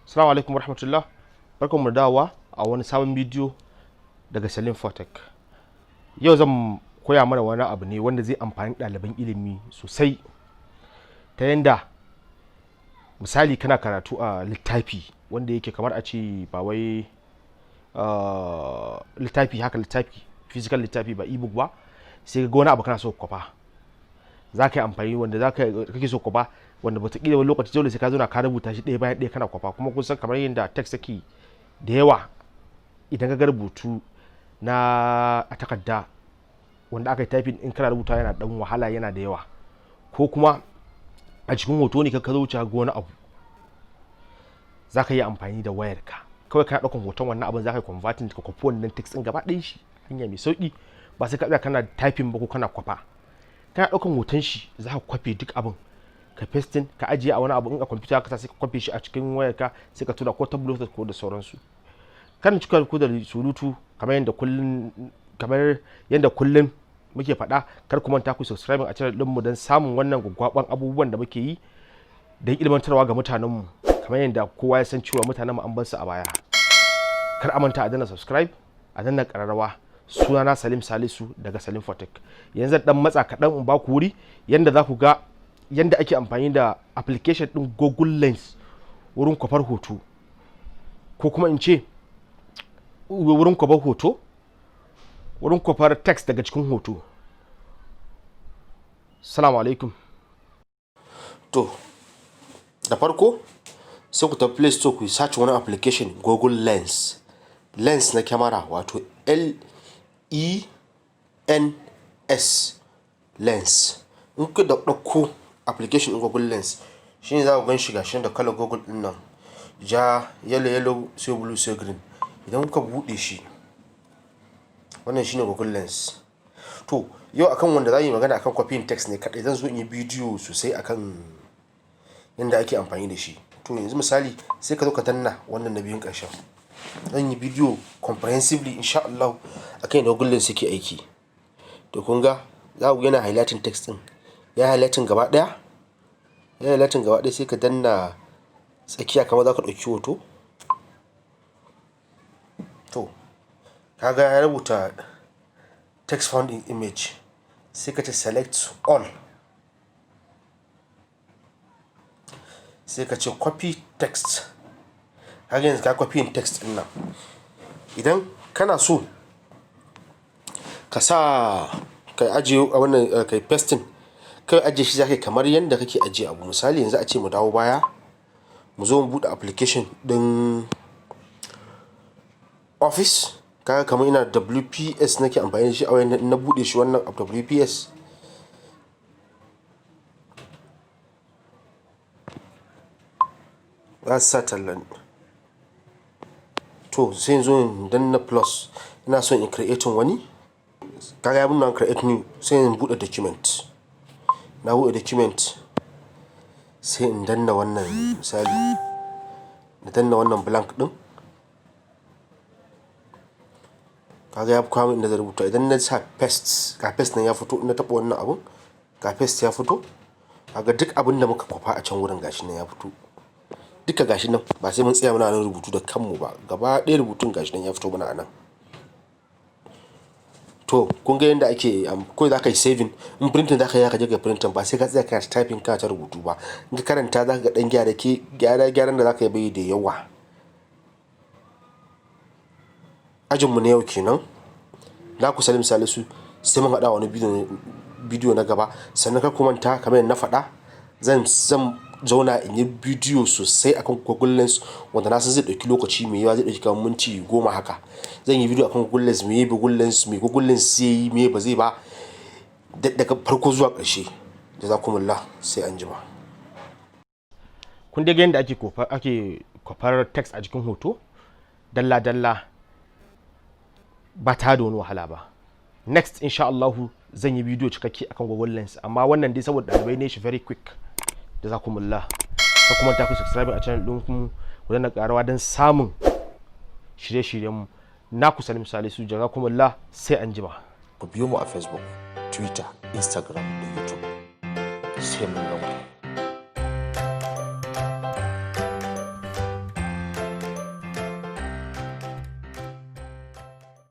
Assalamu alaikum warahmatullah. Barkanmu da dawowa a wani sabon bidiyo daga Salim Fotek. Yau zan koya mana wani abu ne wanda zai amfani ɗaliban ilimi sosai, ta yanda misali kana karatu a littafi wanda yake kamar a ce ba wai littafi haka, littafi physical littafi ba ebook ba, sai ga wani abu kana so kwafa, za ka yi amfani wanda za ka kake so kwafa, wanda wataƙila wani lokaci dole sai ka zo na ka rubuta shi ɗaya bayan ɗaya kana kwafa. Kuma kun san kamar yadda text take da yawa, idan ka ga rubutu na a takarda wanda aka yi typing in kana rubuta yana dan wahala, yana da yawa, ko kuma a cikin hoto ne ka zo wuce ga wani abu, za ka yi amfani da wayarka. Kawai kana ɗaukan hoton wannan abin, za ka yi converting ka kwafi wannan text ɗin gaba ɗayan shi, hanya mai sauƙi, ba sai ka tsaya kana typing ba ko kana kwafa. Kana ɗaukan hoton shi, za ka kwafe duk abin, ka pasting, ka ajiye a wani abu, in a kwamfuta ka sai ka kwafe shi a cikin wayarka, sai ka tura ko ta bluetooth ko da sauransu. Kan cika ku da surutu kamar yadda kullum muke faɗa, kar ku manta ku subscribe a channel ɗinmu don samun wannan gwaggwaban abubuwan da muke yi don ilmantarwa ga mutanenmu, kamar yadda kowa ya san cewa mutanenmu an bar su a baya. Kar a manta a danna subscribe, a danna ƙararrawa. Sunana Salim Salisu daga Salim Fotek. Yanzu dan matsa kaɗan in ba ku wuri yadda za ku ga yadda ake amfani da application ɗin Google Lens wurin kwafar hoto, ko kuma in ce wurin kwafar hoto, wurin kwafar text daga cikin hoto. Assalamu alaikum. To, da farko sai ku tafi Play Store ku yi search wani application Google Lens. Lens na kyamara, wato L-E-N-S, Lens. In ku da ɗauko application ɗin Google Lens, shine za ku gan shi gashi da kalar Google ɗin nan, ja, yellow, sai blue, sai green. Idan kuka buɗe shi, wannan shine Google Lens. To, yau akan wanda za yi magana akan copying text ne kaɗai, zan zo in yi bidiyo sosai akan yadda ake amfani da shi. To yanzu misali sai ka zo ka danna wannan na biyun ƙarshen. Zan yi bidiyo comprehensively insha Allah akan yadda Google Lens yake aiki. To kun ga za ku yana highlighting text ɗin, ya highlighting gaba ɗaya, sai ka danna tsakiya kamar za ka ɗauki hoto. To kaga ya rubuta text found in image, sai ka ce select all, sai ka ce copy text. kaga yanzu ka copy text din nan. Idan kana so ka sa ka ajiye a wannan kai pasting, kai ajiye shi zaka kamar yanda kake ajiye abu. Misali yanzu a ce mu dawo baya, mu zo mu bude application din Office. Kaga kamar ina da WPS nake amfani da shi a wayan, na bude shi wannan WPS, za su sa tallan. To sai yanzu in danna plus, ina so in creating wani, kaga ya bin create new, sai in bude document. Na bude document, sai in danna wannan misali, na danna wannan blank din. kaga ya kawo inda zai rubuta. Idan na sa paste, ga paste nan ya fito, na taɓa wannan abun, ga paste ya fito. kaga duk abin da muka kwafa a can wurin gashi nan ya fito, duka gashi nan, ba sai mun tsaya muna nan rubutu da kanmu ba, gaba ɗaya rubutun gashi nan ya fito mana a nan. To kun ga yadda ake ko za ka yi saving, in printing za ka yi, ka je ka printing, ba sai ka tsaya kana typing ka ta rubutu ba. In ka karanta za ka ga ɗan gyaran da za ka yi bai da yawa. Ajinmu na yau kenan, na ku Salim Salisu, sai mun haɗa wani bidiyo na gaba. Sannan kar ku manta, kamar yadda na faɗa, zan zauna in yi bidiyo sosai akan Google Lens, wanda na san zai ɗauki lokaci mai yawa, zai ɗauki kamar minti 10 haka. Zan yi bidiyo akan Google Lens, me Google Lens zai yi, me ba zai ba, daga farko zuwa ƙarshe. Jazakumullah, sai anjima. Kun dai ga yadda ake kwafar text a jikin hoto dalla-dalla, ba ta da wani wahala ba. Next insha Allahu zan yi bidiyo cikakke akan Google Lens, amma wannan dai saboda ɗalibai ne shi very quick. Jazakumullah. Ka kuma ta ku subscribe a channel ɗin ku danna ƙarawa don samun shirye-shiryenmu. Na ku Salim Salisu, jazakumullah, sai anjima. Ku biyo mu a Facebook, Twitter, Instagram da YouTube. Sai mun